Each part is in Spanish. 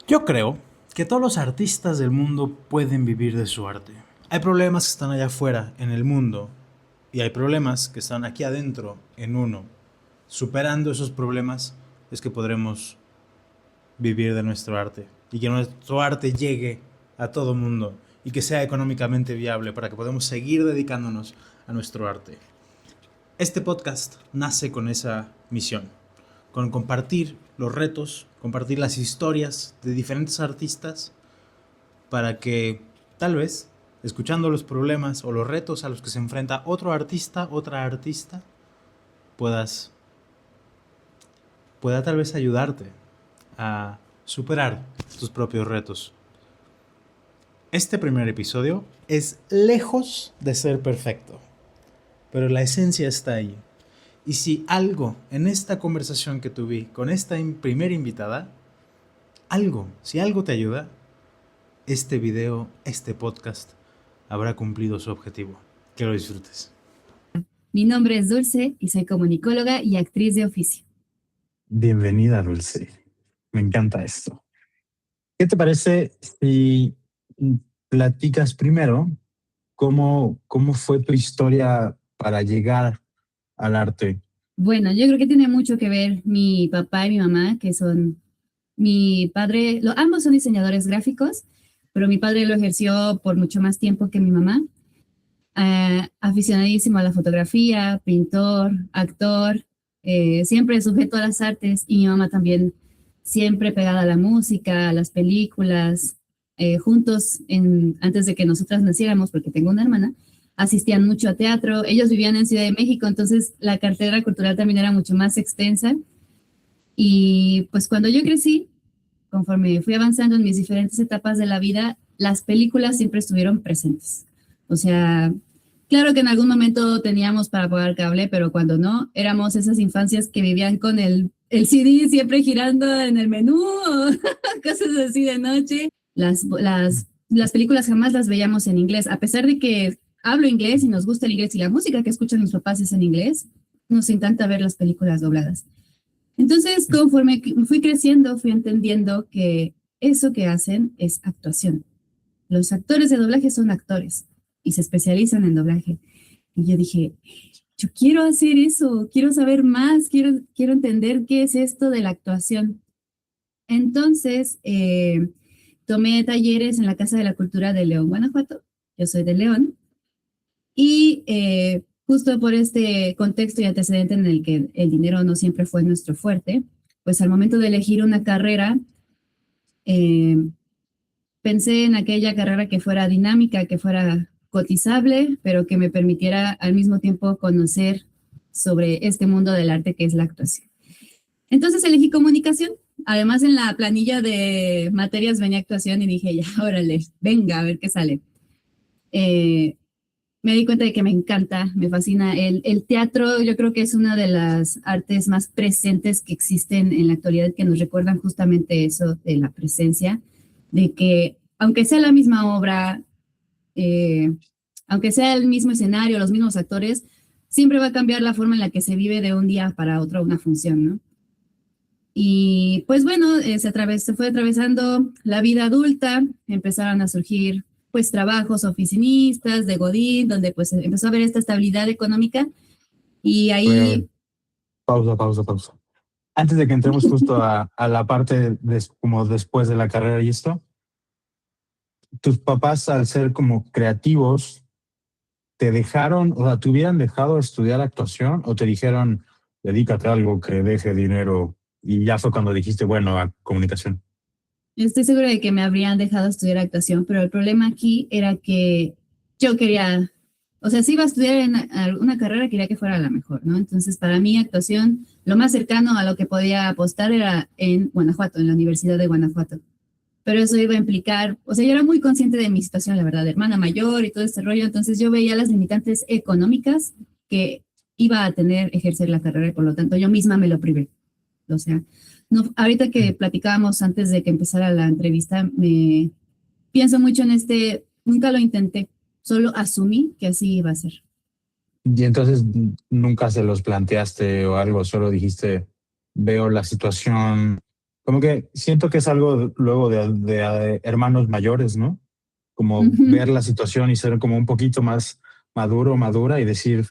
Yo creo que todos los artistas del mundo pueden vivir de su arte. Hay problemas que están allá afuera, en el mundo, y hay problemas que están aquí adentro, en uno. Superando esos problemas es que podremos vivir de nuestro arte y que nuestro arte llegue a todo mundo y que sea económicamente viable para que podamos seguir dedicándonos a nuestro arte. Este podcast nace con esa misión, con compartir los retos, compartir las historias de diferentes artistas para que tal vez, escuchando los problemas o los retos a los que se enfrenta otro artista, otra artista, puedas, pueda tal vez ayudarte a superar tus propios retos. Este primer episodio es lejos de ser perfecto, pero la esencia está ahí. Y si algo en esta conversación que tuve con esta primera invitada, si algo te ayuda, este video, este podcast, habrá cumplido su objetivo. Que lo disfrutes. Mi nombre es Dulce y soy comunicóloga y actriz de oficio. Bienvenida, Dulce. Me encanta esto. ¿Qué te parece si platicas primero cómo fue tu historia para llegar al arte? Bueno, yo creo que tiene mucho que ver mi papá y mi mamá, que son mi padre, ambos son diseñadores gráficos, pero mi padre lo ejerció por mucho más tiempo que mi mamá. Aficionadísimo a la fotografía, pintor, actor, siempre sujeto a las artes, y mi mamá también siempre pegada a la música, a las películas, juntos antes de que nosotras naciéramos, porque tengo una hermana, asistían mucho a teatro. Ellos vivían en Ciudad de México, entonces la cartera cultural también era mucho más extensa. Y pues cuando yo crecí, conforme fui avanzando en mis diferentes etapas de la vida, las películas siempre estuvieron presentes. O sea, claro que en algún momento teníamos para pagar cable, pero cuando no, éramos esas infancias que vivían con el CD siempre girando en el menú o cosas así de noche. Las películas jamás las veíamos en inglés, a pesar de que hablo inglés y nos gusta el inglés y la música que escuchan mis papás es en inglés, nos encanta ver las películas dobladas. Entonces, conforme fui creciendo, fui entendiendo que eso que hacen es actuación. Los actores de doblaje son actores y se especializan en doblaje. Y yo dije, yo quiero hacer eso, quiero saber más, quiero entender qué es esto de la actuación. Entonces, tomé talleres en la Casa de la Cultura de León, Guanajuato. Yo soy de León. Y justo por este contexto y antecedente en el que el dinero no siempre fue nuestro fuerte, pues al momento de elegir una carrera, eh, pensé en aquella carrera que fuera dinámica, que fuera cotizable, pero que me permitiera al mismo tiempo conocer sobre este mundo del arte que es la actuación. Entonces elegí comunicación. Además, en la planilla de materias venía actuación y dije, ya, órale, venga, a ver qué sale. Me di cuenta de que me encanta, me fascina. El teatro, yo creo que es una de las artes más presentes que existen en la actualidad, que nos recuerdan justamente eso de la presencia, de que aunque sea la misma obra, eh, aunque sea el mismo escenario, los mismos actores, siempre va a cambiar la forma en la que se vive de un día para otro una función, ¿no? Y pues bueno, se fue atravesando la vida adulta, empezaron a surgir pues trabajos oficinistas de Godín, donde pues empezó a haber esta estabilidad económica y Bueno, ahí... pausa. Antes de que entremos justo a la parte como después de la carrera y esto, tus papás al ser como creativos, ¿te dejaron, o sea, te hubieran dejado estudiar actuación o te dijeron, dedícate a algo que deje dinero? Y ya fue cuando dijiste, bueno, a comunicación. Estoy segura de que me habrían dejado estudiar actuación, pero el problema aquí era que yo quería, o sea, si iba a estudiar en una carrera, quería que fuera la mejor, ¿no? Entonces, para mí, actuación, lo más cercano a lo que podía apostar era en Guanajuato, en la Universidad de Guanajuato. Pero eso iba a implicar, o sea, yo era muy consciente de mi situación, la verdad, de hermana mayor y todo este rollo, entonces yo veía las limitantes económicas que iba a tener ejercer la carrera y por lo tanto yo misma me lo privé. O sea, no, ahorita que platicábamos antes de que empezara la entrevista, me pienso mucho en nunca lo intenté, solo asumí que así iba a ser. Y entonces nunca se los planteaste o algo, solo dijiste, veo la situación, Como que siento que es algo luego de hermanos mayores, ¿no? Como Ujú. ver la situación y ser como un poquito más maduro, madura y decir,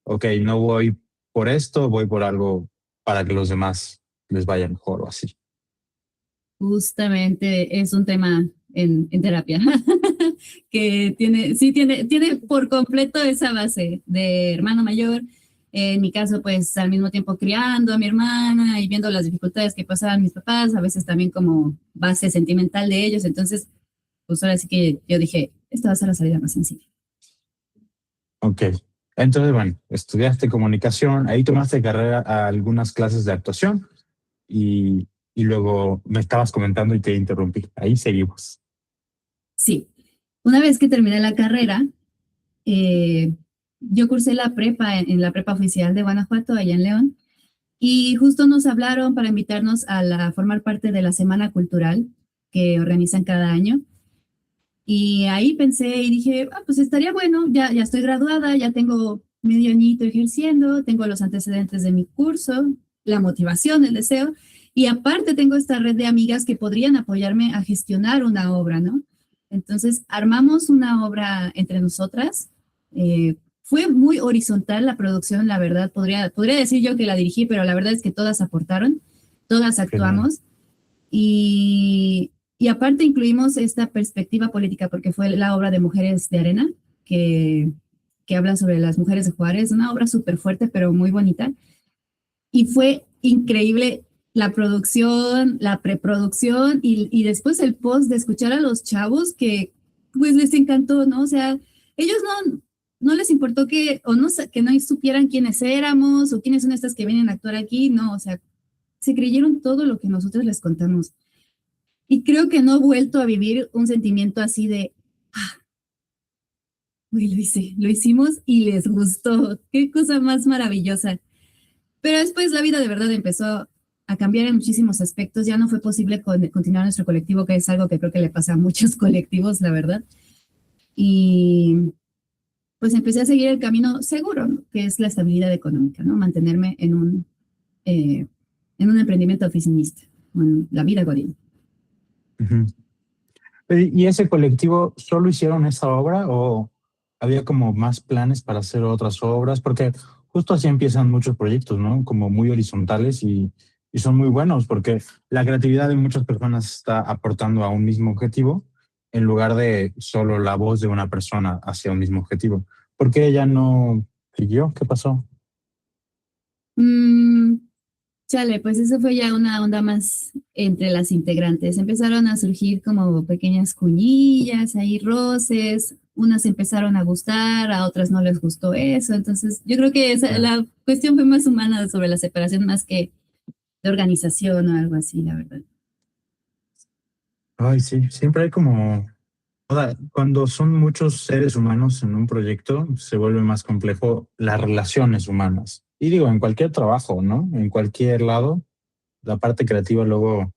ok, no voy por esto, voy por algo para que los demás les vaya mejor o así. Justamente es un tema en terapia que tiene, sí, tiene por completo esa base de hermano mayor. En mi caso, pues al mismo tiempo criando a mi hermana y viendo las dificultades que pasaban mis papás, a veces también como base sentimental de ellos. Entonces, pues ahora sí que yo dije, esta va a ser la salida más sencilla. Ok. Entonces, bueno, estudiaste comunicación, ahí tomaste carrera a algunas clases de actuación y luego me estabas comentando y te interrumpí. Ahí seguimos. Sí, una vez que terminé la carrera, eh, yo cursé la prepa en la prepa oficial de Guanajuato, allá en León. Y justo nos hablaron para invitarnos formar parte de la Semana Cultural que organizan cada año. Y ahí pensé y dije, ah, pues estaría bueno, ya estoy graduada, ya tengo medio añito ejerciendo, tengo los antecedentes de mi curso, la motivación, el deseo, y aparte tengo esta red de amigas que podrían apoyarme a gestionar una obra, ¿no? Entonces armamos una obra entre nosotras. Fue muy horizontal la producción, la verdad, podría decir yo que la dirigí, pero la verdad es que todas aportaron, todas Genial. actuamos. Y aparte incluimos esta perspectiva política porque fue la obra de Mujeres de Arena, que, que habla sobre las mujeres de Juárez, una obra súper fuerte pero muy bonita. Y fue increíble la producción, la preproducción y después el post de escuchar a los chavos que pues les encantó, ¿no? O sea, ellos no les importó o no, que no supieran quiénes éramos o quiénes son estas que vienen a actuar aquí, no, o sea, se creyeron todo lo que nosotros les contamos. Y creo que no he vuelto a vivir un sentimiento así de, uy, lo hicimos y les gustó. Qué cosa más maravillosa. Pero después la vida de verdad empezó a cambiar en muchísimos aspectos. Ya no fue posible continuar nuestro colectivo, que es algo que creo que le pasa a muchos colectivos, la verdad. Y pues empecé a seguir el camino seguro, ¿no? Que es la estabilidad económica, ¿no? Mantenerme eh, en un emprendimiento oficinista, en la vida godín. Ujú. ¿Y ese colectivo solo hicieron esa obra o había como más planes para hacer otras obras? Porque justo así empiezan muchos proyectos, ¿no? Como muy horizontales y son muy buenos porque la creatividad de muchas personas está aportando a un mismo objetivo en lugar de solo la voz de una persona hacia un mismo objetivo. ¿Por qué ella no siguió? ¿Qué pasó? Mm, Chale, pues eso fue ya una onda más entre las integrantes. Empezaron a surgir como pequeñas cuñillas, ahí roces, unas empezaron a gustar, a otras no les gustó eso. Entonces, yo creo que la cuestión fue más humana sobre la separación más que de organización o algo así, la verdad. Ay, sí, siempre hay como cuando son muchos seres humanos en un proyecto, se vuelve más complejo las relaciones humanas. Y digo, en cualquier trabajo, ¿no? En cualquier lado, la parte creativa luego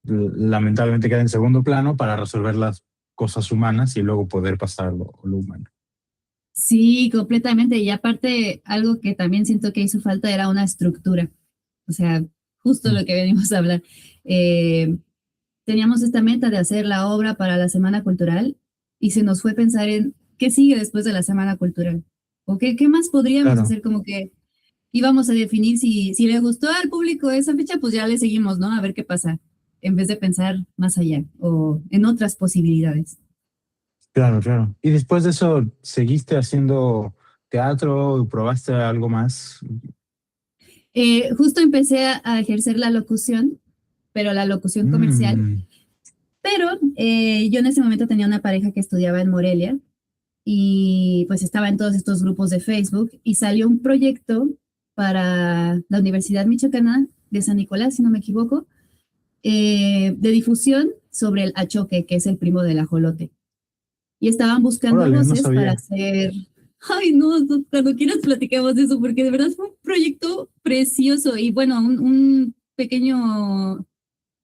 lamentablemente queda en segundo plano para resolver las cosas humanas y luego poder pasar a lo humano. Sí, completamente. Y aparte, algo que también siento que hizo falta era una estructura. O sea, justo Mm. lo que venimos a hablar. Eh, Teníamos esta meta de hacer la obra para la Semana Cultural y se nos fue pensar en qué sigue después de la Semana Cultural o qué más podríamos Claro, hacer, como que íbamos a definir si le gustó al público esa fecha, pues ya le seguimos, ¿no? A ver qué pasa, en vez de pensar más allá o en otras posibilidades. claro, claro. Y después de eso, ¿seguiste haciendo teatro? ¿Probaste algo más? Justo empecé a ejercer la locución, pero la locución comercial, Mm, pero yo en ese momento tenía una pareja que estudiaba en Morelia y pues estaba en todos estos grupos de Facebook y salió un proyecto para la Universidad Michoacana de San Nicolás, si no me equivoco, de difusión sobre el achoque, que es el primo del ajolote. Y estaban buscando órale, no voces para sabía. hacer... Ay, no, cuando quieras platicamos de eso, porque de verdad fue un proyecto precioso y bueno, un pequeño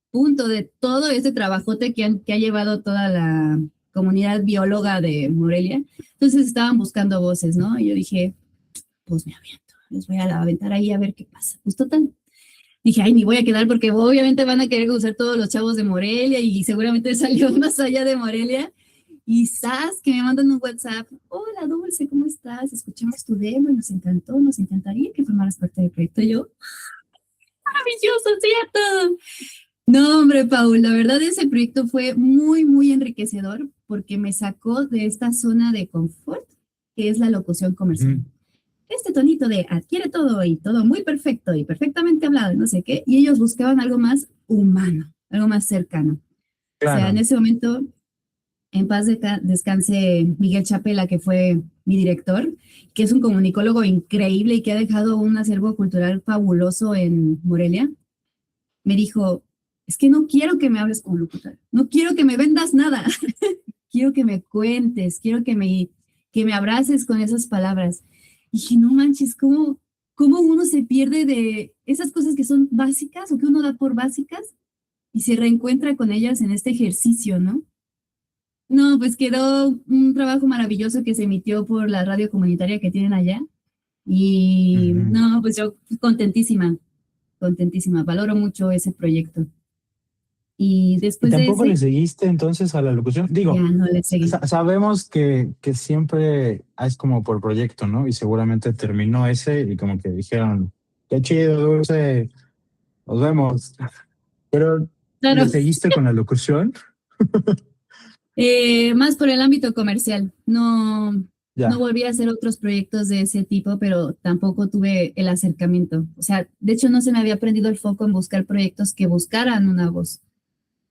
punto de todo este trabajote que ha llevado toda la comunidad bióloga de Morelia. Entonces estaban buscando voces, ¿no? Y yo dije, pues me aviento, les voy a aventar ahí a ver qué pasa. Pues total, Dije, ay, ni voy a quedar porque obviamente van a querer usar todos los chavos de Morelia y seguramente salió más allá de Morelia. Y ¡zas! Que me mandan un WhatsApp. Hola, Dulce, ¿cómo estás? Escuchamos tu demo y nos encantó, nos encantaría que formaras parte del proyecto. Y yo, maravilloso, ¿cierto? No, hombre, Paul, la verdad ese proyecto fue muy, muy enriquecedor porque me sacó de esta zona de confort que es la locución comercial. Ujú. Este tonito de adquiere todo y todo muy perfecto y perfectamente hablado y no sé qué, y ellos buscaban algo más humano, algo más cercano. O sea, en Claro. ese momento, en paz descanse Miguel Chapela, que fue mi director, que es un comunicólogo increíble y que ha dejado un acervo cultural fabuloso en Morelia, me dijo, es que no quiero que me hables como locutor, no quiero que me vendas nada, quiero que me cuentes, quiero que me abraces con esas palabras. Y dije, no manches, ¿cómo uno se pierde de esas cosas que son básicas o que uno da por básicas y se reencuentra con ellas en este ejercicio, ¿no? No, pues quedó un trabajo maravilloso que se emitió por la radio comunitaria que tienen allá. Y Ujú. no, pues yo contentísima, contentísima. Valoro mucho ese proyecto. Y ¿Y después de tampoco le ese, seguiste entonces a la locución? Digo, ya no le seguí. sabemos que siempre es como por proyecto, ¿no? Y seguramente terminó ese y como que dijeron, qué chido, Dulce, nos vemos. Pero, Claro, ¿le seguiste con la locución? más por el ámbito comercial. No, no Ya. volví a hacer otros proyectos de ese tipo, pero tampoco tuve el acercamiento. O sea, de hecho no se me había prendido el foco en buscar proyectos que buscaran una voz.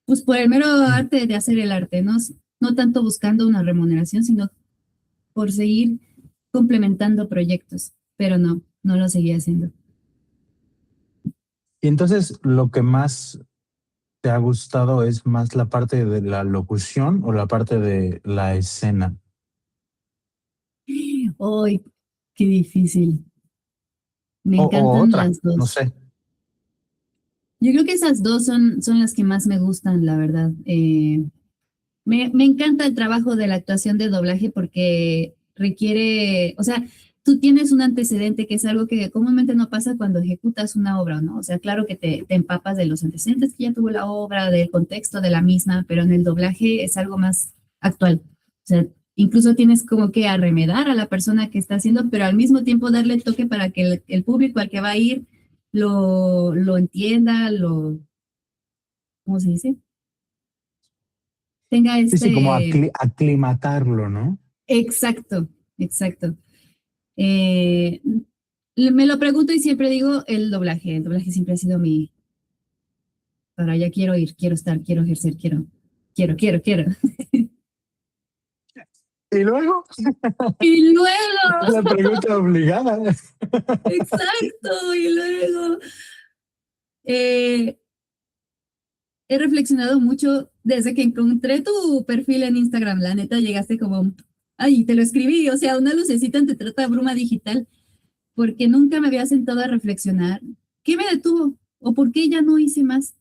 Pues por el mero Mm. arte de hacer el arte, ¿no? No tanto buscando una remuneración, sino por seguir complementando proyectos. Pero no, no lo seguí haciendo. Y entonces, ¿lo que más te ha gustado es más la parte de la locución o la parte de la escena? ¡Ay, qué difícil! Me O encantan otra, las no dos. sé. Yo creo que esas dos son las que más me gustan, la verdad. Me encanta el trabajo de la actuación de doblaje porque requiere, o sea, tú tienes un antecedente que es algo que comúnmente no pasa cuando ejecutas una obra, ¿no? O sea, claro que te empapas de los antecedentes que ya tuvo la obra, del contexto de la misma, pero en el doblaje es algo más actual. O sea, incluso tienes como que arremedar a la persona que está haciendo, pero al mismo tiempo darle el toque para que el público al que va a ir lo entienda, ¿cómo se dice? Tenga Sí, sí, como este. aclimatarlo, ¿no? Exacto, exacto. Eh, Me lo pregunto y siempre digo el doblaje. El doblaje siempre ha sido para allá quiero ir, quiero estar, quiero ejercer, quiero. Y luego, Y luego, la pregunta obligada. exacto, y luego, eh, he reflexionado mucho desde que encontré tu perfil en Instagram. La neta, llegaste como, ay, te lo escribí, o sea, una lucecita ante trata bruma digital, porque nunca me había sentado a reflexionar. ¿Qué me detuvo? ¿O por qué ya no hice más?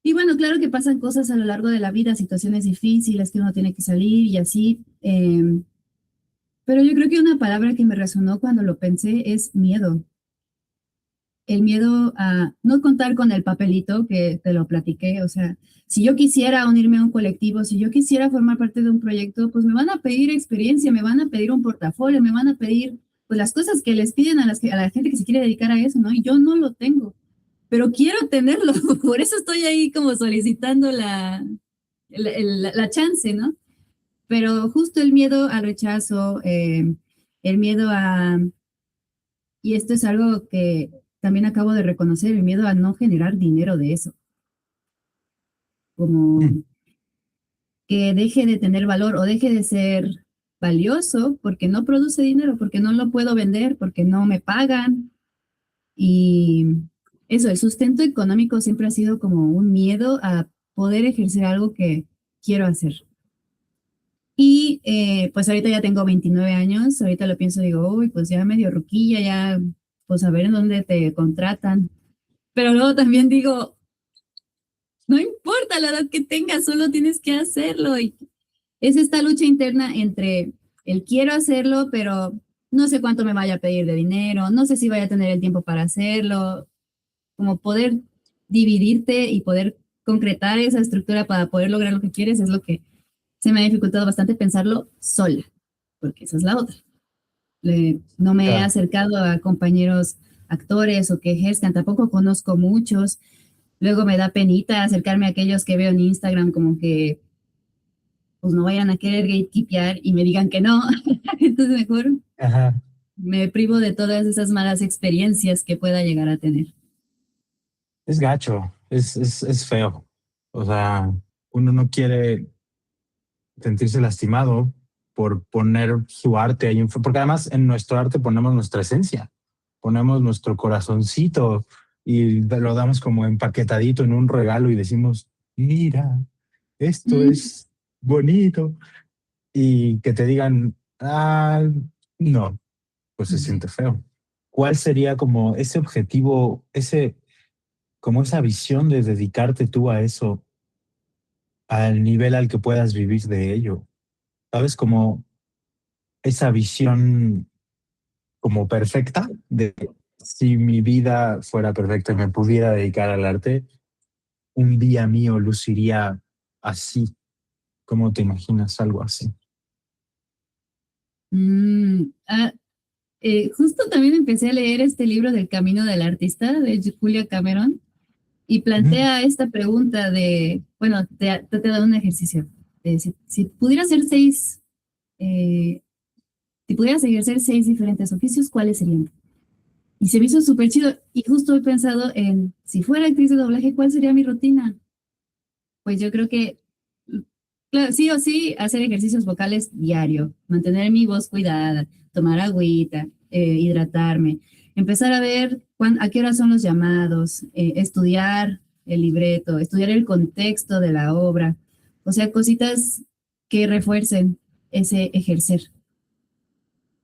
Y bueno, claro que pasan cosas a lo largo de la vida, situaciones difíciles que uno tiene que salir y así. Pero yo creo que una palabra que me resonó cuando lo pensé es miedo. El miedo a no contar con el papelito que te lo platiqué. O sea, si yo quisiera unirme a un colectivo, si yo quisiera formar parte de un proyecto, pues me van a pedir experiencia, me van a pedir un portafolio, me van a pedir pues las cosas que les piden a la gente que se quiere dedicar a eso, ¿no? Y yo no lo tengo, pero quiero tenerlo. Por eso estoy ahí como solicitando la chance, ¿no? Pero justo el miedo al rechazo, el miedo a, y esto es algo que también acabo de reconocer, el miedo a no generar dinero de eso, como Mm. que deje de tener valor o deje de ser valioso porque no produce dinero, porque no lo puedo vender, porque no me pagan. Y eso, el sustento económico siempre ha sido como un miedo a poder ejercer algo que quiero hacer. Y pues ahorita ya tengo 29 años, ahorita lo pienso, digo, uy, pues ya medio ruquilla, ya, pues a ver en dónde te contratan. Pero luego también digo, no importa la edad que tengas, solo tienes que hacerlo. Y es esta lucha interna entre el quiero hacerlo, pero no sé cuánto me vaya a pedir de dinero, no sé si vaya a tener el tiempo para hacerlo. como poder dividirte y poder concretar esa estructura para poder lograr lo que quieres es lo que se me ha dificultado bastante pensarlo sola, porque esa es la otra. No me he Claro. acercado a compañeros actores o que ejerzan, tampoco conozco muchos. Luego me da penita acercarme a aquellos que veo en Instagram como que pues no vayan a querer gatekeepear y me digan que no. Entonces mejor Ajá. me privo de todas esas malas experiencias que pueda llegar a tener. Es gacho, es feo. O sea, uno no quiere sentirse lastimado por poner su arte ahí, porque además en nuestro arte ponemos nuestra esencia, ponemos nuestro corazoncito y lo damos como empaquetadito en un regalo y decimos, mira, esto Mm, es bonito. Y que te digan, ah, no, pues se siente feo. ¿Cuál sería como ese objetivo, como esa visión de dedicarte tú a eso, al nivel al que puedas vivir de ello? ¿Sabes? Como esa visión como perfecta de si mi vida fuera perfecta y me pudiera dedicar al arte, un día mío luciría así. ¿Cómo te imaginas algo así? mm, ah, justo también empecé a leer este libro del Camino del Artista de Julia Cameron y Ujú. plantea esta pregunta de, bueno, te da un ejercicio. Si pudieras hacer eh, si pudieras ejercer 6 diferentes oficios, ¿cuáles serían? Y se me hizo súper chido. Y justo he pensado en, si fuera actriz de doblaje, ¿cuál sería mi rutina? Pues yo creo que, claro, sí o sí, hacer ejercicios vocales diario, mantener mi voz cuidada, tomar agüita, hidratarme, empezar a ver a qué hora son los llamados, estudiar el libreto, estudiar el contexto de la obra, o sea, cositas que refuercen ese ejercer.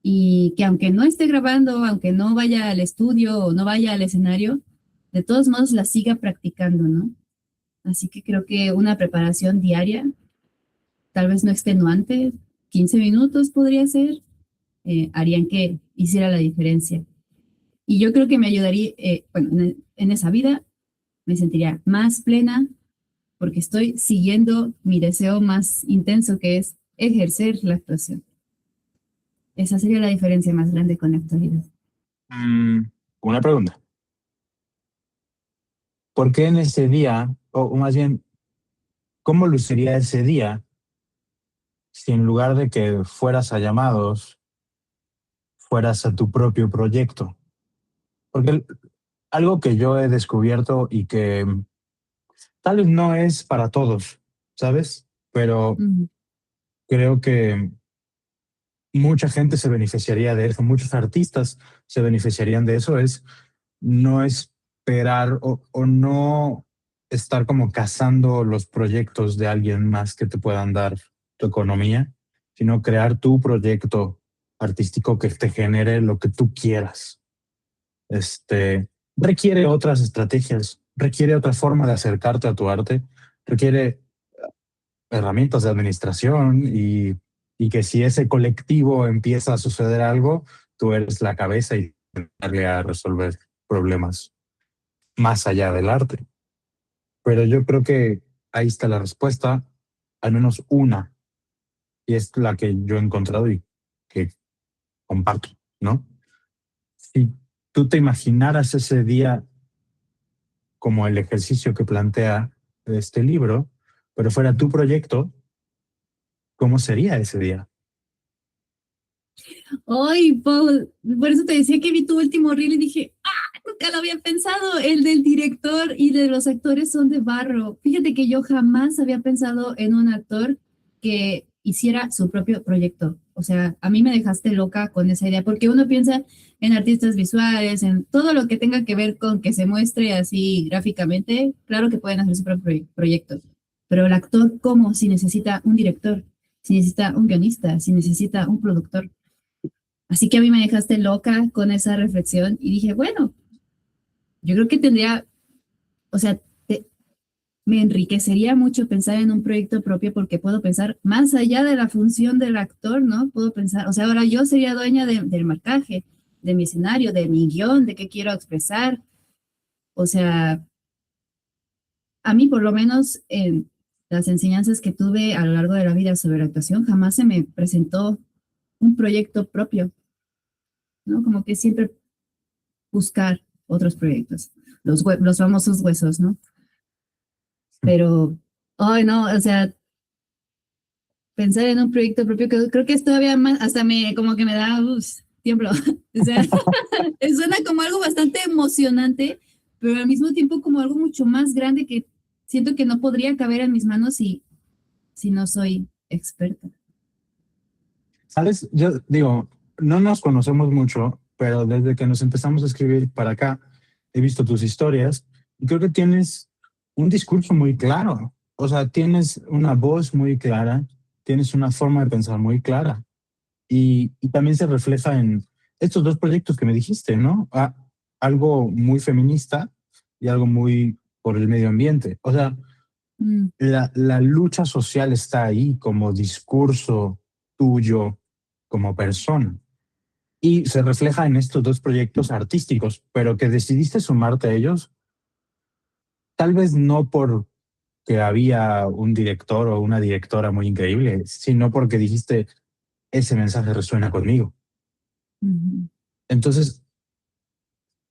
Y que aunque no esté grabando, aunque no vaya al estudio o no vaya al escenario, de todos modos la siga practicando, ¿no? Así que creo que una preparación diaria, tal vez no extenuante, 15 minutos podría ser, harían que hiciera la diferencia. Y yo creo que me ayudaría, bueno, en esa vida me sentiría más plena porque estoy siguiendo mi deseo más intenso que es ejercer la actuación. Esa sería la diferencia más grande con la actualidad. Mm, una pregunta. ¿Por qué en ese día, o más bien, cómo luciría ese día si en lugar de que fueras a llamados, fueras a tu propio proyecto? Porque algo que yo he descubierto y que tal vez no es para todos, ¿sabes? Pero Ujú. creo que mucha gente se beneficiaría de eso, muchos artistas se beneficiarían de eso, es no esperar o no estar como cazando los proyectos de alguien más que te puedan dar tu economía, sino crear tu proyecto artístico que te genere lo que tú quieras. Este requiere otras estrategias, requiere otra forma de acercarte a tu arte, requiere herramientas de administración y que si ese colectivo empieza a suceder algo, tú eres la cabeza y darle a resolver problemas más allá del arte. Pero yo creo que ahí está la respuesta, al menos una, y es la que yo he encontrado y que comparto, ¿no? Si tú te imaginaras ese día como el ejercicio que plantea este libro, pero fuera tu proyecto, ¿cómo sería ese día? Ay, Paul, por eso te decía que vi tu último reel y dije, nunca lo había pensado. El del director y de los actores son de barro. Fíjate que yo jamás había pensado en un actor que hiciera su propio proyecto. O sea, a mí me dejaste loca con esa idea, porque uno piensa en artistas visuales, en todo lo que tenga que ver con que se muestre así gráficamente. Claro que pueden hacer su propio proyecto, pero el actor, ¿cómo? Si necesita un director, si necesita un guionista, si necesita un productor. Así que a mí me dejaste loca con esa reflexión y dije, bueno, yo creo que tendría, o sea, me enriquecería mucho pensar en un proyecto propio porque puedo pensar más allá de la función del actor, ¿no? Puedo pensar, o sea, ahora yo sería dueña del marcaje, de mi escenario, de mi guión, de qué quiero expresar. O sea, a mí por lo menos en las enseñanzas que tuve a lo largo de la vida sobre la actuación, jamás se me presentó un proyecto propio, ¿no? Como que siempre buscar otros proyectos, los famosos huesos, ¿no? Pero, ay, no, o sea, pensar en un proyecto propio, creo que es todavía más, hasta como que me da, tiemblo. O sea, suena como algo bastante emocionante, pero al mismo tiempo como algo mucho más grande que siento que no podría caber en mis manos si no soy experta. ¿Sabes? Yo digo, no nos conocemos mucho, pero desde que nos empezamos a escribir para acá, he visto tus historias y creo que tienes un discurso muy claro. O sea, tienes una voz muy clara, tienes una forma de pensar muy clara y también se refleja en estos dos proyectos que me dijiste, ¿no? Algo muy feminista y algo muy por el medio ambiente. O sea, Mm, la lucha social está ahí como discurso tuyo como persona y se refleja en estos dos proyectos artísticos, pero que decidiste sumarte a ellos, tal vez no porque había un director o una directora muy increíble, sino porque dijiste, ese mensaje resuena conmigo. ujú. Entonces,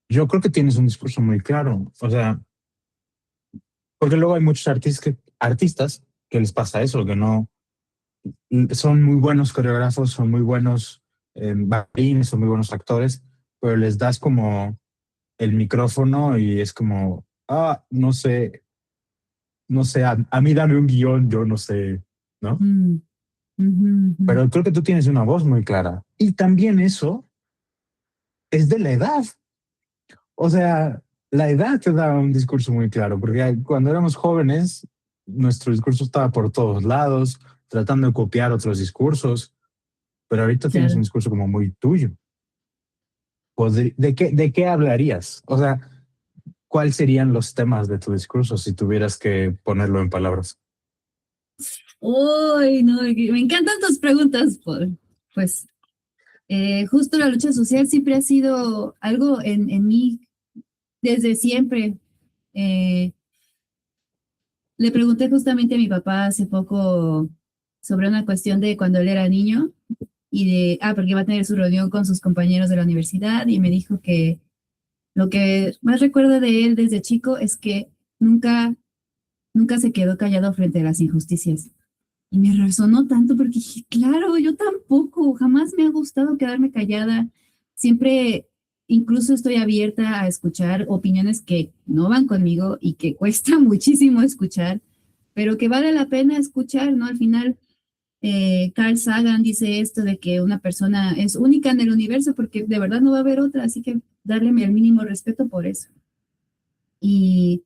yo creo que tienes un discurso muy claro, o sea, porque luego hay muchos artistas que les pasa eso, que no son muy buenos coreógrafos, son muy buenos bailarines, son muy buenos actores, pero les das como el micrófono y es como, no sé, no sé, a mí dame un guión, yo no sé, ¿no? Mm, ujú, ujú. Pero creo que tú tienes una voz muy clara. Y también eso es de la edad. O sea, la edad te da un discurso muy claro, porque cuando éramos jóvenes, nuestro discurso estaba por todos lados, tratando de copiar otros discursos, pero ahorita tienes un Claro. discurso como muy tuyo. Pues de qué hablarías? O sea, ¿cuáles serían los temas de tu discurso si tuvieras que ponerlo en palabras? Uy, no, me encantan tus preguntas, Paul. Pues justo la lucha social siempre ha sido algo en mí desde siempre. Eh, Le pregunté justamente a mi papá hace poco sobre una cuestión de cuando él era niño y porque iba a tener su reunión con sus compañeros de la universidad y me dijo que lo que más recuerdo de él desde chico es que nunca se quedó callado frente a las injusticias. Y me resonó tanto porque dije, claro, yo tampoco, jamás me ha gustado quedarme callada. Siempre, incluso estoy abierta a escuchar opiniones que no van conmigo y que cuesta muchísimo escuchar, pero que vale la pena escuchar, ¿no? Al final, Carl Sagan dice esto de que una persona es única en el universo porque de verdad no va a haber otra, así que darle el mínimo respeto por eso. Y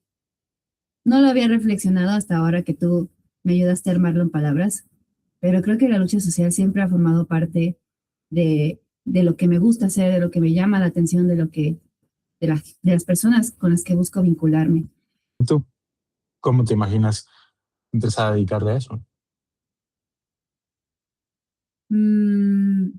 no lo había reflexionado hasta ahora que tú me ayudaste a armarlo en palabras, pero creo que la lucha social siempre ha formado parte de lo que me gusta hacer, de lo que me llama la atención, de las personas con las que busco vincularme. ¿Tú cómo te imaginas empezar a dedicarte a eso? Mm,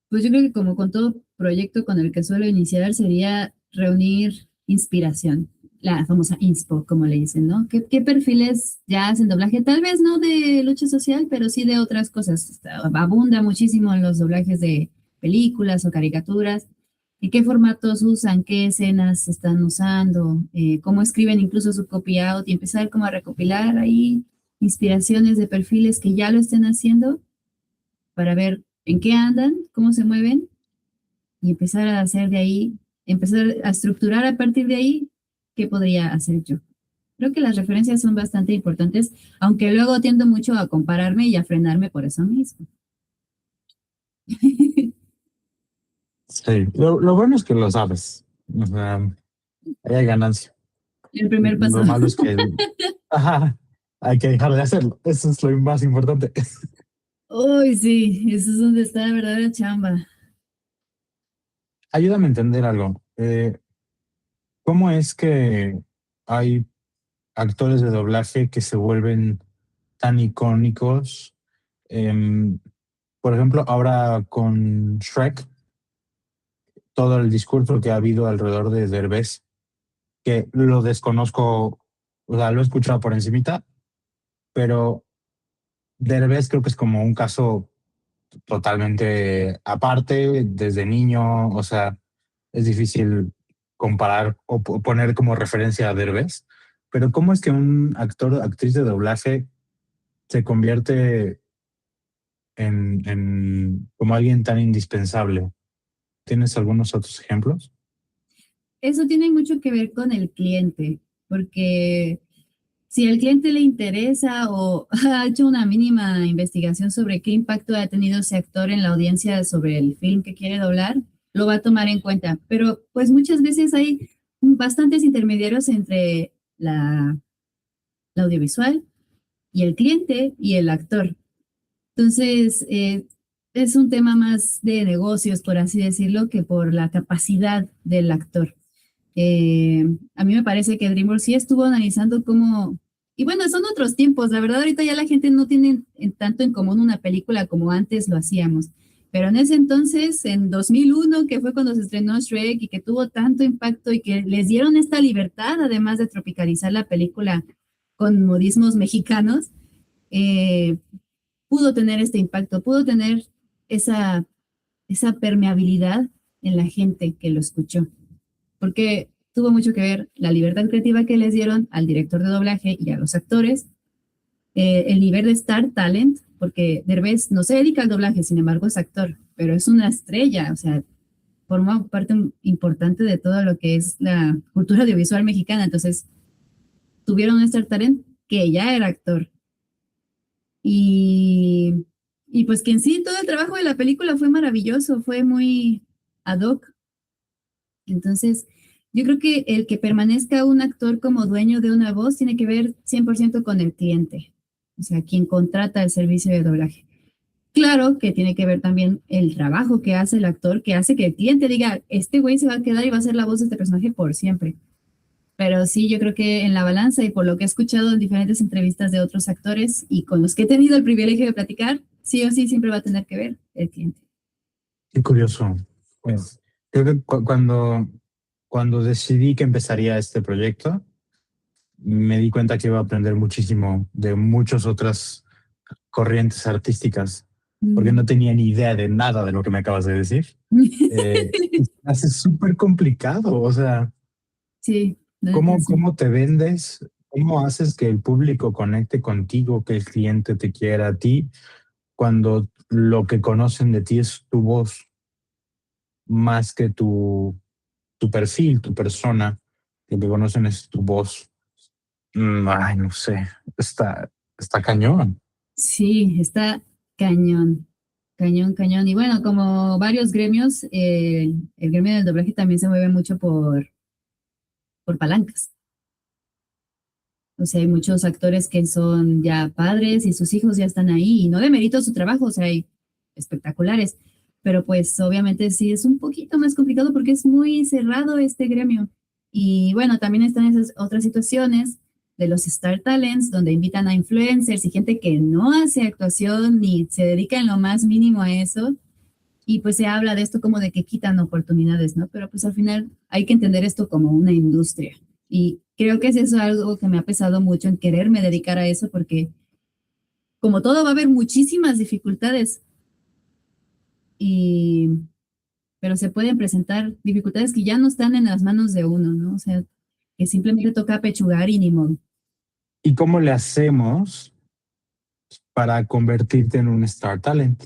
pues yo creo que como con todo proyecto con el que suelo iniciar sería reunir inspiración, la famosa inspo, como le dicen, ¿no? ¿Qué perfiles ya hacen doblaje? Tal vez no de lucha social, pero sí de otras cosas. Abunda muchísimo en los doblajes de películas o caricaturas. ¿Y qué formatos usan? ¿Qué escenas están usando? ¿Cómo escriben incluso su copy out? Y empezar como a recopilar ahí inspiraciones de perfiles que ya lo estén haciendo para ver en qué andan, cómo se mueven y empezar a hacer de ahí, empezar a estructurar a partir de ahí qué podría hacer yo. Creo que las referencias son bastante importantes, aunque luego tiendo mucho a compararme y a frenarme por eso mismo. Sí, lo bueno es que lo sabes. O sea, ahí hay ganancia. El primer paso. Lo malo es que ajá, hay que dejar de hacerlo. Eso es lo más importante. Uy, sí, eso es donde está la verdadera chamba. Ayúdame a entender algo. ¿Cómo es que hay actores de doblaje que se vuelven tan icónicos? Em, por ejemplo, ahora con Shrek, todo el discurso que ha habido alrededor de Derbez, que lo desconozco, o sea, lo he escuchado por encimita, pero Derbez creo que es como un caso totalmente aparte desde niño, o sea, es difícil comparar o poner como referencia a Derbez, pero ¿cómo es que un actor, actriz de doblaje se convierte en como alguien tan indispensable? ¿Tienes algunos otros ejemplos? Eso tiene mucho que ver con el cliente, porque si al cliente le interesa o ha hecho una mínima investigación sobre qué impacto ha tenido ese actor en la audiencia sobre el film que quiere doblar, lo va a tomar en cuenta. Pero pues muchas veces hay bastantes intermediarios entre la audiovisual y el cliente y el actor. Entonces, es un tema más de negocios, por así decirlo, que por la capacidad del actor. A mí me parece que DreamWorks sí estuvo analizando cómo, y bueno, son otros tiempos, la verdad ahorita ya la gente no tiene tanto en común una película como antes lo hacíamos, pero en ese entonces, en 2001, que fue cuando se estrenó Shrek y que tuvo tanto impacto y que les dieron esta libertad, además de tropicalizar la película con modismos mexicanos, eh, pudo tener este impacto, pudo tener esa, esa permeabilidad en la gente que lo escuchó, porque tuvo mucho que ver la libertad creativa que les dieron al director de doblaje y a los actores, el nivel de Star Talent, porque Derbez no se dedica al doblaje, sin embargo es actor, pero es una estrella, o sea, forma parte importante de todo lo que es la cultura audiovisual mexicana, entonces tuvieron un Star Talent que ya era actor. Y, y pues que en sí todo el trabajo de la película fue maravilloso, fue muy ad hoc. Entonces, yo creo que el que permanezca un actor como dueño de una voz tiene que ver 100% con el cliente, o sea, quien contrata el servicio de doblaje. Claro que tiene que ver también el trabajo que hace el actor, que hace que el cliente diga, este güey se va a quedar y va a ser la voz de este personaje por siempre. Pero sí, yo creo que en la balanza y por lo que he escuchado en diferentes entrevistas de otros actores y con los que he tenido el privilegio de platicar, sí o sí siempre va a tener que ver el cliente. Qué curioso. Pues creo que cuando decidí que empezaría este proyecto, me di cuenta que iba a aprender muchísimo de muchas otras corrientes artísticas, porque Mm. no tenía ni idea de nada de lo que me acabas de decir. Y se hace súper complicado, o sea, Sí, la neta ¿cómo, sí. cómo te vendes? ¿Cómo haces que el público conecte contigo, que el cliente te quiera a ti, cuando lo que conocen de ti es tu voz más que tu perfil, tu persona? Lo que conocen es tu voz. Ay, no sé, está cañón. Sí, está cañón, cañón, cañón. Y bueno, como varios gremios, el gremio del doblaje también se mueve mucho por palancas. O sea, hay muchos actores que son ya padres y sus hijos ya están ahí y no demerito su trabajo, o sea, hay espectaculares, pero pues obviamente sí es un poquito más complicado porque es muy cerrado este gremio. Y bueno, también están esas otras situaciones de los Star Talents, donde invitan a influencers y gente que no hace actuación ni se dedica en lo más mínimo a eso. Y pues se habla de esto como de que quitan oportunidades, ¿no? Pero pues al final hay que entender esto como una industria. Y creo que es eso algo que me ha pesado mucho en quererme dedicar a eso, porque como todo va a haber muchísimas dificultades, y, pero se pueden presentar dificultades que ya no están en las manos de uno, ¿no? O sea, que simplemente toca pechugar y ni modo. ¿Y cómo le hacemos para convertirte en un Star Talent?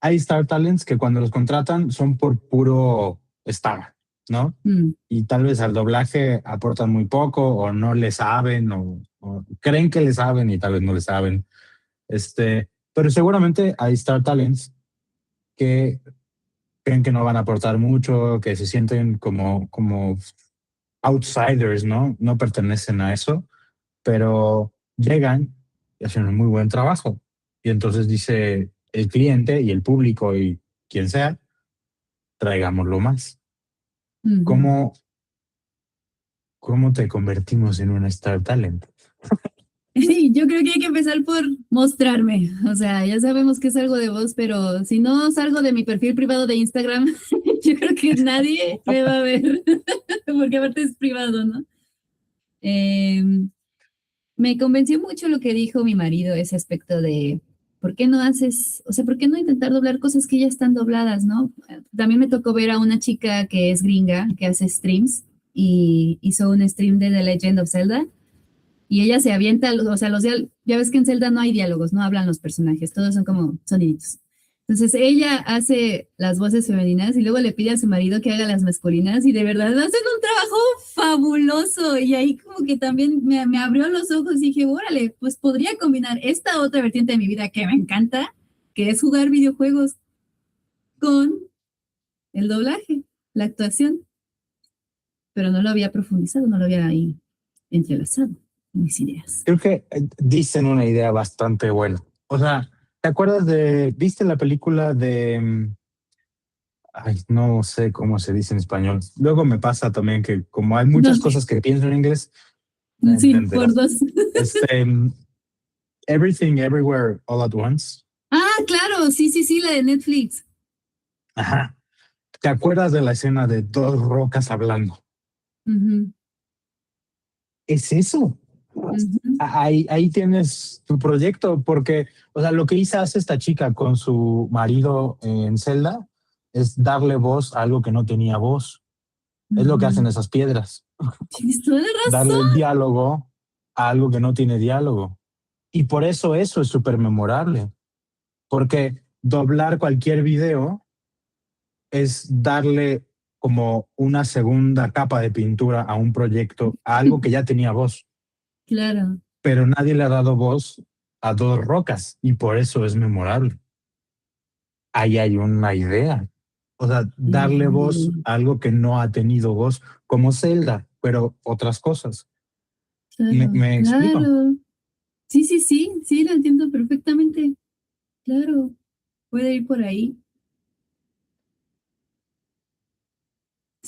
Hay Star Talents que cuando los contratan son por puro star, ¿no? Mm, Y tal vez al doblaje aportan muy poco o no le saben o creen que le saben y tal vez no le saben. Pero seguramente hay Star Talents que creen que no van a aportar mucho, que se sienten como outsiders, ¿no? No pertenecen a eso, pero llegan y hacen un muy buen trabajo. Y entonces dice el cliente y el público y quien sea, traigámoslo más. ujú. ¿Cómo, cómo te convertimos en un Star Talent? Y yo creo que hay que empezar por mostrarme. O sea, ya sabemos que salgo de voz, pero si no salgo de mi perfil privado de Instagram, yo creo que nadie me va a ver, porque aparte es privado, ¿no? Eh, Me convenció mucho lo que dijo mi marido, ese aspecto de ¿por qué no haces, o sea, por qué no intentar doblar cosas que ya están dobladas, ¿no? También me tocó ver a una chica que es gringa, que hace streams, y hizo un stream de The Legend of Zelda, y ella se avienta, o sea, ya ves que en Zelda no hay diálogos, no hablan los personajes, todos son como soniditos. Entonces ella hace las voces femeninas y luego le pide a su marido que haga las masculinas y de verdad hacen un trabajo fabuloso. Y ahí como que también me abrió los ojos y dije, órale, pues podría combinar esta otra vertiente de mi vida que me encanta, que es jugar videojuegos, con el doblaje, la actuación. Pero no lo había profundizado, no lo había ahí entrelazado en mis ideas. Creo que dicen una idea bastante buena. O sea, ¿te acuerdas viste la película ay, no sé cómo se dice en español? Luego me pasa también que como hay No, muchas cosas que pienso en inglés, me sí, por entenderás. dos. Este, Everything Everywhere All at Once. Ah, claro, sí, sí, sí, la de Netflix. Ajá. ¿Te acuerdas de la escena de dos rocas hablando? Ujú, Es eso. ujú, Ahí tienes tu proyecto, porque, o sea, lo que hace esta chica con su marido en Zelda es darle voz a algo que no tenía voz. Es lo que hacen ujú. esas piedras, Tienes toda la darle razón. diálogo a algo que no tiene diálogo. Y por eso es súper memorable, porque doblar cualquier video es darle como una segunda capa de pintura a un proyecto, a algo que ya tenía voz, Claro. pero nadie le ha dado voz a dos rocas y por eso es memorable. Ahí hay una idea. O sea, darle voz Sí, a algo que no ha tenido voz, como Zelda, pero otras cosas. ¿Me, claro, me explico? claro. Sí, sí, sí, sí, lo entiendo perfectamente. Claro, puede ir por ahí.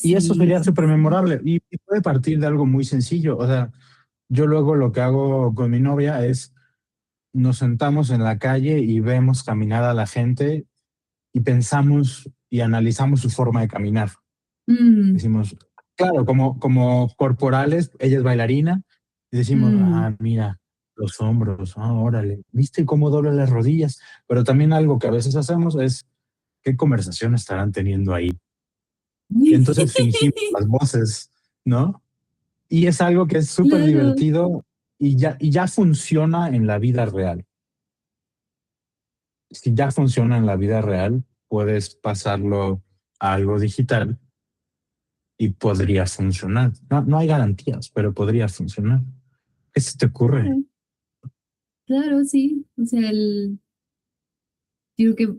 Y eso Sí, sería sí, súper sí. memorable. Y puede partir de algo muy sencillo. O sea, yo luego lo que hago con mi novia es nos sentamos en la calle y vemos caminar a la gente y pensamos y analizamos su forma de caminar. Mm, Decimos, claro, como corporales, ella es bailarina, y decimos, mm. ah, mira, los hombros, ah, órale, ¿viste cómo dobla las rodillas? Pero también algo que a veces hacemos es, ¿qué conversación estarán teniendo ahí? Y entonces fingimos las voces, ¿no? Y es algo que es súper Claro. divertido y ya funciona en la vida real. Si ya funciona en la vida real, puedes pasarlo a algo digital y podría funcionar. No hay garantías, pero podría funcionar. ¿Qué se te ocurre? Claro, claro, sí. O sea, digo que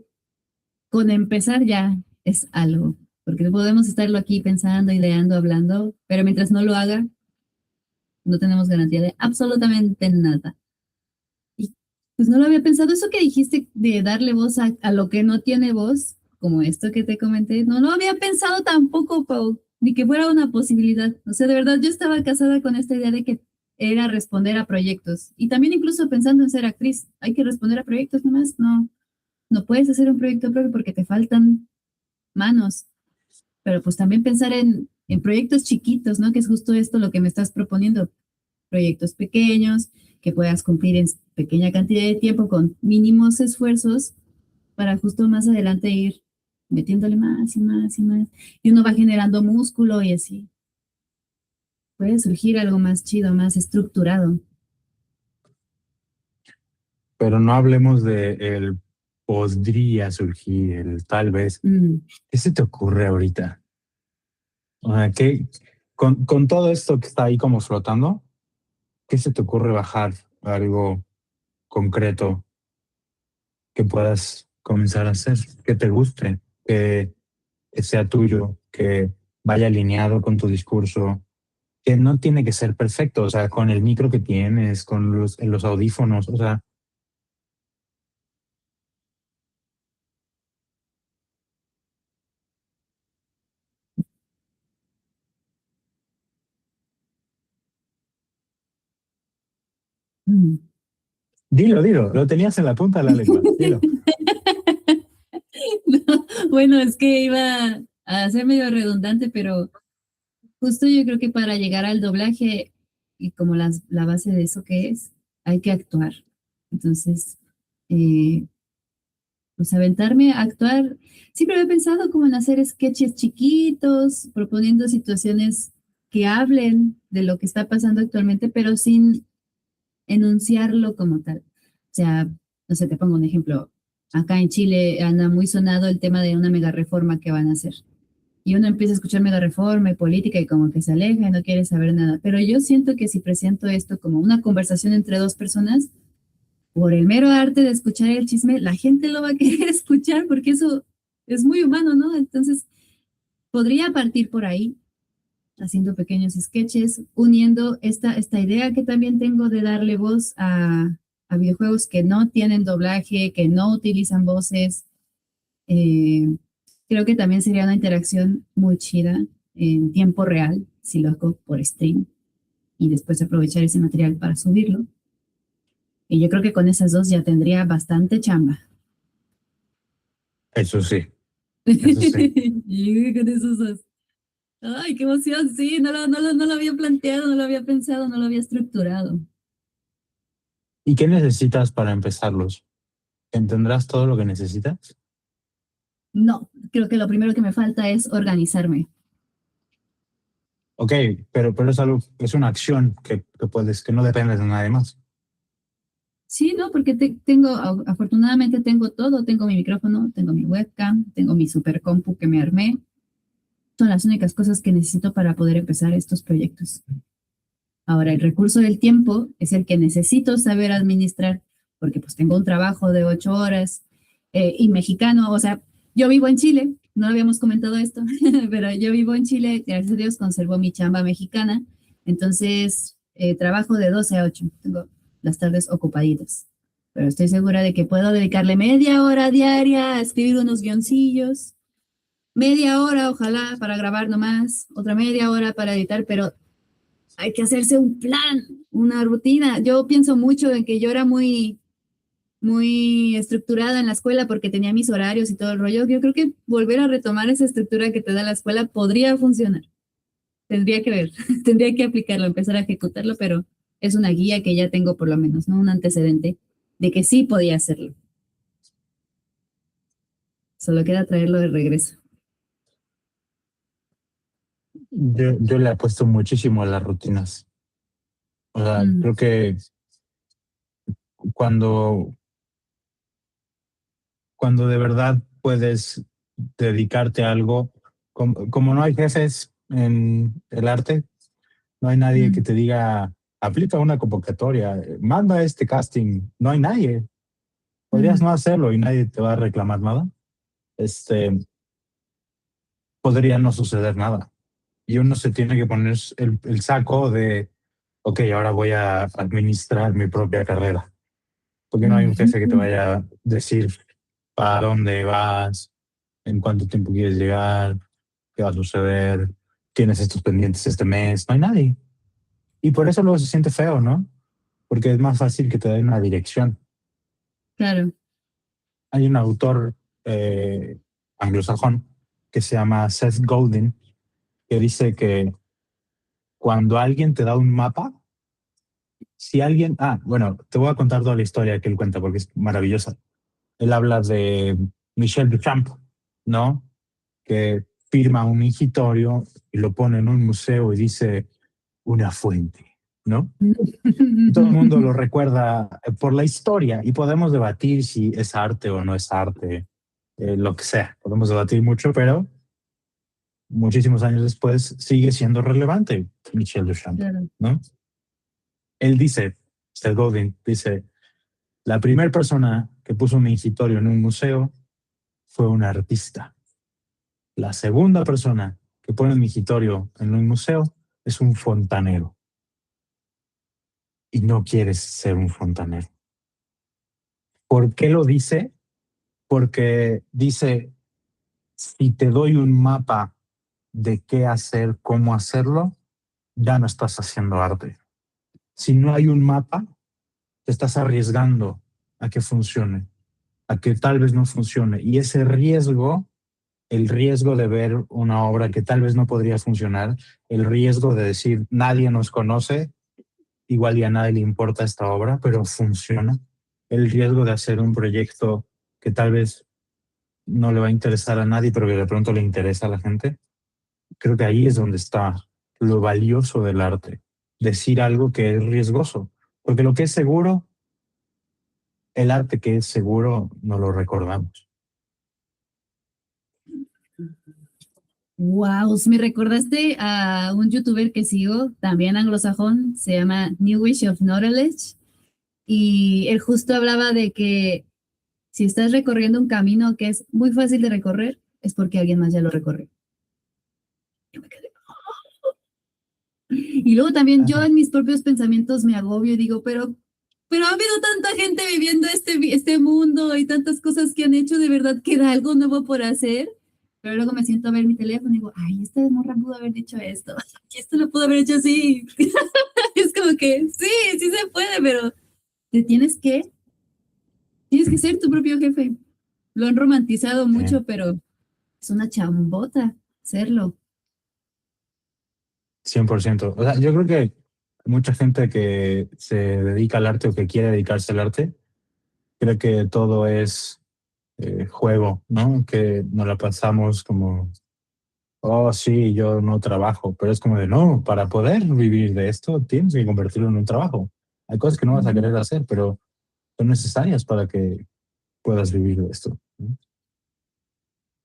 con empezar ya es algo, porque podemos estarlo aquí pensando, ideando, hablando, pero mientras no lo haga, no tenemos garantía de absolutamente nada. Y pues no lo había pensado. Eso que dijiste de darle voz a lo que no tiene voz, como esto que te comenté, no lo había pensado tampoco, Pau, ni que fuera una posibilidad. O sea, de verdad, yo estaba casada con esta idea de que era responder a proyectos. Y también incluso pensando en ser actriz, hay que responder a proyectos nomás. No, no puedes hacer un proyecto propio porque te faltan manos. Pero pues también pensar en proyectos chiquitos, ¿no? Que es justo esto lo que me estás proponiendo, proyectos pequeños que puedas cumplir en pequeña cantidad de tiempo con mínimos esfuerzos para justo más adelante ir metiéndole más y más y más. Y uno va generando músculo y así. Puede surgir algo más chido, más estructurado. Pero no hablemos de el podría surgir, el tal vez. Mm, ¿Qué se te ocurre ahorita? O sea, con todo esto que está ahí como flotando, ¿qué se te ocurre bajar algo concreto que puedas comenzar a hacer, que te guste, que sea tuyo, que vaya alineado con tu discurso, que no tiene que ser perfecto, o sea, con el micro que tienes, con los audífonos, o sea, mm. Dilo, lo tenías en la punta de la lengua, dilo. No, bueno, es que iba a ser medio redundante, pero justo yo creo que para llegar al doblaje y como la base de eso que es, hay que actuar. Entonces, eh, pues aventarme a actuar. Siempre había pensado como en hacer sketches chiquitos, proponiendo situaciones que hablen de lo que está pasando actualmente, pero sin enunciarlo como tal. O sea, no sé, te pongo un ejemplo. Acá en Chile anda muy sonado el tema de una mega reforma que van a hacer. Y uno empieza a escuchar mega reforma y política y como que se aleja y no quiere saber nada. Pero yo siento que si presento esto como una conversación entre dos personas, por el mero arte de escuchar el chisme, la gente lo va a querer escuchar porque eso es muy humano, ¿no? Entonces, podría partir por ahí, haciendo pequeños sketches, uniendo esta idea que también tengo de darle voz a videojuegos que no tienen doblaje, que no utilizan voces. Eh, Creo que también sería una interacción muy chida en tiempo real, si lo hago por stream, y después aprovechar ese material para subirlo. Y yo creo que con esas dos ya tendría bastante chamba. Eso sí, eso sí. Y con esos dos. Ay, qué emoción, sí, no lo había planteado, no lo había pensado, no lo había estructurado. ¿Y qué necesitas para empezarlos? ¿Tendrás todo lo que necesitas? No, creo que lo primero que me falta es organizarme. Ok, pero es algo, es una acción que no depende de nadie más. Sí, no, porque afortunadamente tengo todo, tengo mi micrófono, tengo mi webcam, tengo mi super compu que me armé. Son las únicas cosas que necesito para poder empezar estos proyectos. Ahora, el recurso del tiempo es el que necesito saber administrar, porque pues tengo un trabajo de 8 horas y mexicano, o sea, yo vivo en Chile, no habíamos comentado esto, pero yo vivo en Chile, gracias a Dios conservo mi chamba mexicana, entonces trabajo de 12 a 8, tengo las tardes ocupaditas, pero estoy segura de que puedo dedicarle media hora diaria a escribir unos guioncillos, media hora ojalá para grabar nomás, otra media hora para editar, pero hay que hacerse un plan, una rutina. Yo pienso mucho en que yo era muy estructurada en la escuela porque tenía mis horarios y todo el rollo. Yo creo que volver a retomar esa estructura que te da la escuela podría funcionar. Tendría que ver, tendría que aplicarlo, empezar a ejecutarlo, pero es una guía que ya tengo por lo menos, ¿no? Un antecedente de que sí podía hacerlo. Solo queda traerlo de regreso. Yo le apuesto muchísimo a las rutinas. O sea, Mm, creo que cuando, cuando de verdad puedes dedicarte a algo, como no hay jefes en el arte, no hay nadie que mm, te diga, aplica una convocatoria, manda este casting, no hay nadie. Podrías mm, no hacerlo y nadie te va a reclamar nada. Este, podría no suceder nada. Y uno se tiene que poner el saco de, ok, ahora voy a administrar mi propia carrera. Porque no hay un jefe que te mm. vaya a decir para dónde vas, en cuánto tiempo quieres llegar, qué va a suceder, tienes estos pendientes este mes, no hay nadie. Y por eso luego se siente feo, ¿no? Porque es más fácil que te den una dirección. Claro. Hay un autor anglosajón que se llama Seth Godin que dice que cuando alguien te da un mapa, si alguien, bueno, te voy a contar toda la historia que él cuenta porque es maravillosa. Él habla de Michel Duchamp, ¿no? Que firma un mingitorio y lo pone en un museo y dice una fuente, ¿no? Y todo el mundo lo recuerda por la historia y podemos debatir si es arte o no es arte, lo que sea. Podemos debatir mucho, pero muchísimos años después sigue siendo relevante Michel Duchamp, Claro. ¿no? Él dice, Seth Godin dice, la primera persona que puso un mingitorio en un museo fue un artista. La segunda persona que pone un mingitorio en un museo es un fontanero. Y no quieres ser un fontanero. ¿Por qué lo dice? Porque dice, si te doy un mapa de qué hacer, cómo hacerlo, ya no estás haciendo arte. Si no hay un mapa, te estás arriesgando a que funcione, a que tal vez no funcione. Y ese riesgo, el riesgo de ver una obra que tal vez no podría funcionar, el riesgo de decir nadie nos conoce, igual y a nadie le importa esta obra, pero funciona. El riesgo de hacer un proyecto que tal vez no le va a interesar a nadie, pero que de pronto le interesa a la gente. Creo que ahí es donde está lo valioso del arte. Decir algo que es riesgoso. Porque lo que es seguro, el arte que es seguro, no lo recordamos. Wow, me recordaste a un youtuber que sigo, también anglosajón, se llama New Wish of Knowledge, y él justo hablaba de que si estás recorriendo un camino que es muy fácil de recorrer, es porque alguien más ya lo recorrió. Yo me quedé. Y luego también yo en mis propios pensamientos me agobio y digo, pero ha habido tanta gente viviendo este mundo y tantas cosas que han hecho, de verdad queda algo nuevo por hacer. Pero luego me siento a ver mi teléfono y digo, ay, esta morra pudo haber dicho esto, y esto lo pudo haber hecho así. Es como que sí se puede, pero te tienes que ser tu propio jefe. Lo han romantizado mucho, pero es una chambota serlo. 100%. O sea, yo creo que mucha gente que se dedica al arte o que quiere dedicarse al arte, creo que todo es juego, ¿no? Que nos la pasamos como, oh, sí, yo no trabajo, pero es como de, no, para poder vivir de esto tienes que convertirlo en un trabajo. Hay cosas que no vas a querer hacer, pero son necesarias para que puedas vivir de esto, ¿no?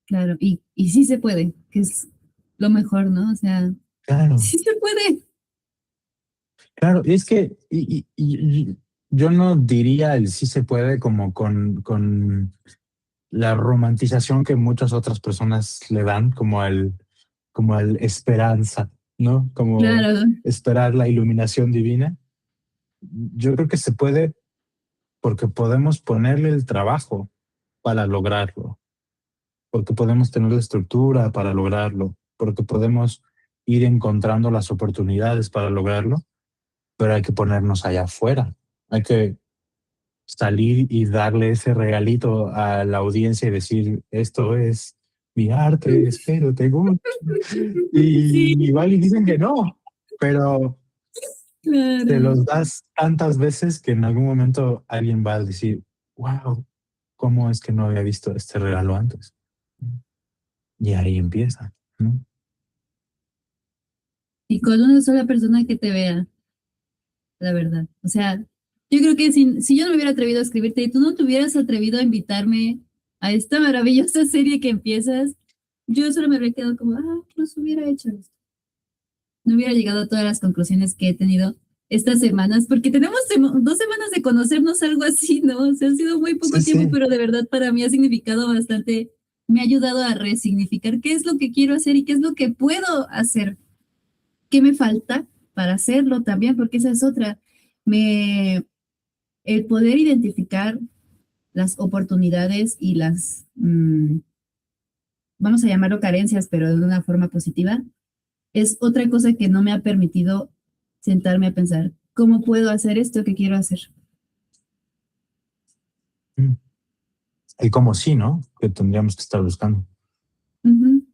Claro, y sí se puede, que es lo mejor, ¿no? O sea, Claro, sí se puede. claro, y es que y yo no diría el sí se puede como con la romantización que muchas otras personas le dan como al esperanza, ¿no? Como Claro, esperar la iluminación divina. Yo creo que se puede porque podemos ponerle el trabajo para lograrlo, porque podemos tener la estructura para lograrlo, porque podemos ir encontrando las oportunidades para lograrlo, pero hay que ponernos allá afuera. Hay que salir y darle ese regalito a la audiencia y decir, esto es mi arte, espero te guste. sí, Y igual y dicen que no, pero te claro. los das tantas veces que en algún momento alguien va a decir, wow, ¿cómo es que no había visto este regalo antes? Y ahí empieza, ¿no? Y con una sola persona que te vea, la verdad. O sea, yo creo que si yo no me hubiera atrevido a escribirte y tú no te hubieras atrevido a invitarme a esta maravillosa serie que empiezas, yo solo me habría quedado como, pues hubiera hecho esto. No hubiera llegado a todas las conclusiones que he tenido estas semanas, porque tenemos 2 semanas de conocernos, algo así, ¿no? O sea, ha sido muy Sí, poco tiempo, sí. pero de verdad para mí ha significado bastante, me ha ayudado a resignificar qué es lo que quiero hacer y qué es lo que puedo hacer, qué me falta para hacerlo también, porque esa es otra. Me, el poder identificar las oportunidades y vamos a llamarlo carencias, pero de una forma positiva, es otra cosa que no me ha permitido sentarme a pensar, ¿cómo puedo hacer esto que quiero hacer? Mm. Y como sí, ¿no? Que tendríamos que estar buscando. Ujú.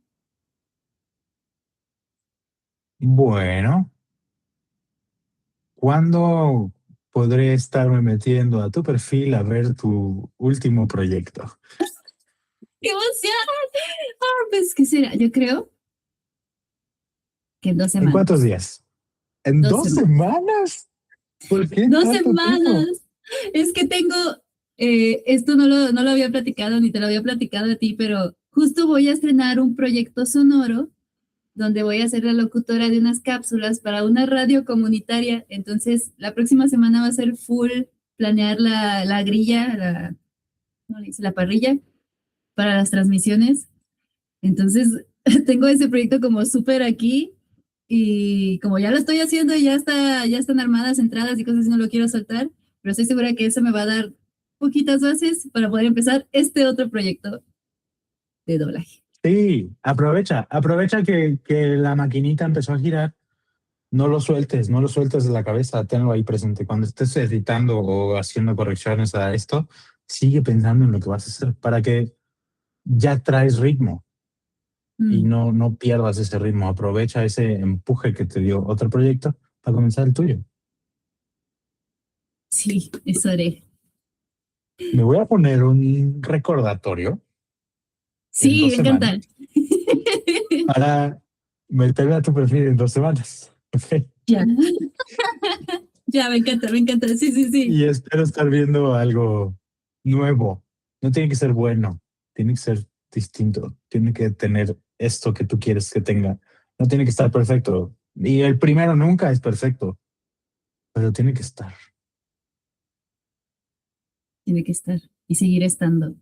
Bueno, ¿cuándo podré estarme metiendo a tu perfil a ver tu último proyecto? ¡Qué emoción! Pues, ¿qué será? Yo creo que en dos ¿En cuántos semanas. días? ¿En Dos dos semanas. semanas? ¿Por qué ¡Dos tanto semanas! tiempo? Es que tengo, esto no lo había platicado ni te lo había platicado a ti, pero justo voy a estrenar un proyecto sonoro donde voy a ser la locutora de unas cápsulas para una radio comunitaria. Entonces, la próxima semana va a ser full planear la grilla, ¿cómo le dice? La parrilla para las transmisiones. Entonces, tengo ese proyecto como súper aquí y como ya lo estoy haciendo y ya están armadas entradas y cosas y no lo quiero soltar, pero estoy segura que eso me va a dar poquitas bases para poder empezar este otro proyecto de doblaje. Sí, aprovecha que la maquinita empezó a girar. no lo sueltes, no lo sueltes de la cabeza, tenlo ahí presente. Cuando estés editando o haciendo correcciones a esto, sigue pensando en lo que vas a hacer para que ya traes ritmo y Mm, no pierdas ese ritmo. Aprovecha ese empuje que te dio otro proyecto para comenzar el tuyo. sí, eso haré. Me voy a poner un recordatorio en Sí, dos me encanta. semanas para meterme a tu perfil en 2 semanas. Ok. Ya, ya, me encanta, me encanta. Sí, sí, sí. Y espero estar viendo algo nuevo. No tiene que ser bueno, tiene que ser distinto, tiene que tener esto que tú quieres que tenga. No tiene que estar perfecto. Y el primero nunca es perfecto, pero tiene que estar. Tiene que estar y seguir estando.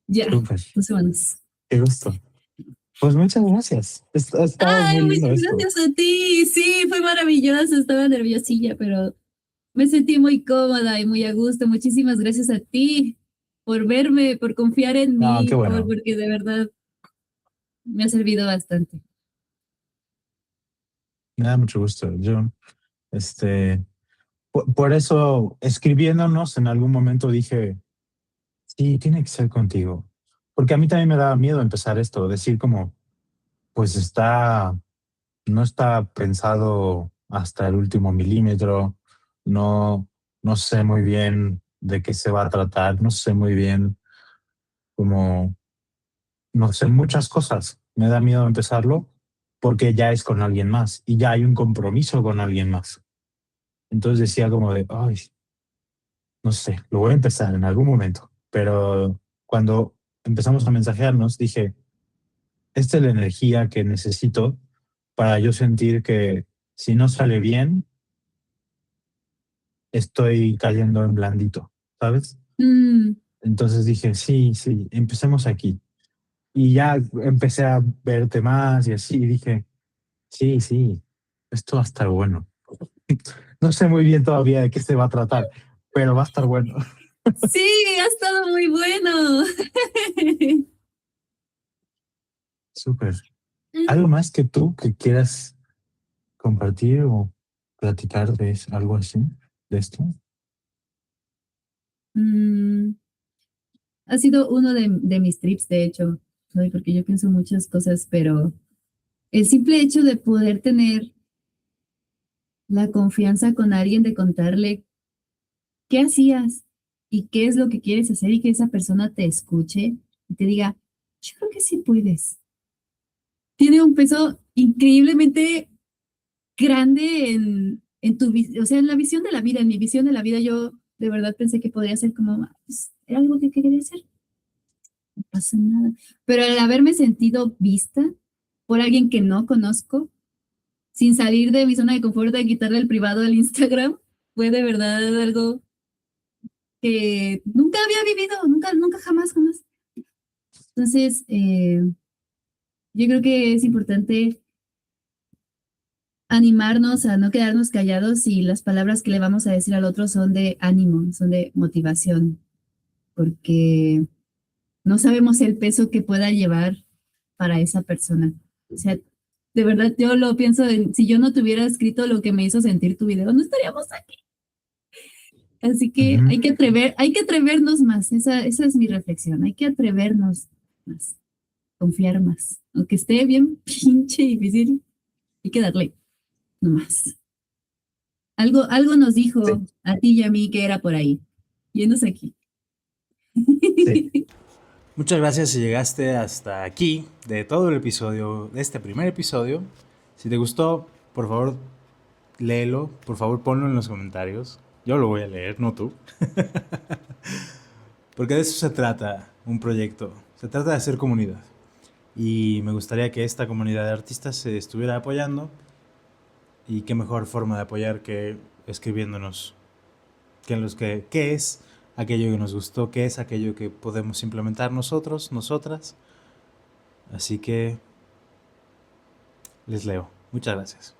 Ya, Súper, 2 semanas. qué gusto. Pues muchas gracias. Ha estado Ay, muy muchas lindo esto. gracias a ti. Sí, fue maravilloso. Estaba nerviosilla, pero me sentí muy cómoda y muy a gusto. Muchísimas gracias a ti por verme, por confiar en No, qué mí, bueno. porque de verdad me ha servido bastante. Me da mucho gusto. Yo, este, por eso, escribiéndonos en algún momento dije, sí, tiene que ser contigo. Porque a mí también me daba miedo empezar esto, decir como, pues no está pensado hasta el último milímetro, no, no sé muy bien de qué se va a tratar, no sé muy bien cómo, no sé muchas cosas. Me da miedo empezarlo porque ya es con alguien más y ya hay un compromiso con alguien más. Entonces decía como de, ay, no sé, lo voy a empezar en algún momento. Pero cuando empezamos a mensajearnos, dije, esta es la energía que necesito para yo sentir que si no sale bien, estoy cayendo en blandito, ¿sabes? Mm, Entonces dije, sí, sí, empecemos aquí. Y ya empecé a verte más y así, y dije, sí, sí, esto va a estar bueno. No sé muy bien todavía de qué se va a tratar, pero va a estar bueno. sí, ha estado muy bueno. Súper. ¿Algo más que tú que quieras compartir o platicar de algo así, de esto? Mm, ha sido uno de mis trips, de hecho, ¿sabes? Porque yo pienso muchas cosas, pero el simple hecho de poder tener la confianza con alguien de contarle qué hacías y qué es lo que quieres hacer y que esa persona te escuche y te diga, yo creo que sí puedes. Tiene un peso increíblemente grande en tu visión, o sea, en la visión de la vida, en mi visión de la vida, yo de verdad pensé que podría ser como, "Ah, pues, era algo que quería hacer, no pasa nada". Pero al haberme sentido vista por alguien que no conozco, sin salir de mi zona de confort de quitarle el privado al Instagram, fue de verdad algo que nunca había vivido, nunca, nunca, jamás, jamás. Entonces, yo creo que es importante animarnos a no quedarnos callados y las palabras que le vamos a decir al otro son de ánimo, son de motivación, porque no sabemos el peso que pueda llevar para esa persona. O sea, de verdad yo lo pienso, si yo no te hubiera escrito lo que me hizo sentir tu video, no estaríamos aquí. Así que Ujú. hay que atrevernos más, esa es mi reflexión, hay que atrevernos más, confiar más, aunque esté bien pinche difícil, hay que darle nomás. Algo nos Sí, dijo a ti y a mí que era por ahí. Yéndose aquí. sí. Muchas gracias si llegaste hasta aquí de todo el episodio, de este primer episodio. Si te gustó, por favor, léelo, por favor, ponlo en los comentarios. Yo lo voy a leer, no tú. Porque de eso se trata un proyecto. Se trata de hacer comunidad. Y me gustaría que esta comunidad de artistas se estuviera apoyando. Y qué mejor forma de apoyar que escribiéndonos qué es aquello que nos gustó, qué es aquello que podemos implementar nosotros, nosotras. Así que les leo. Muchas gracias.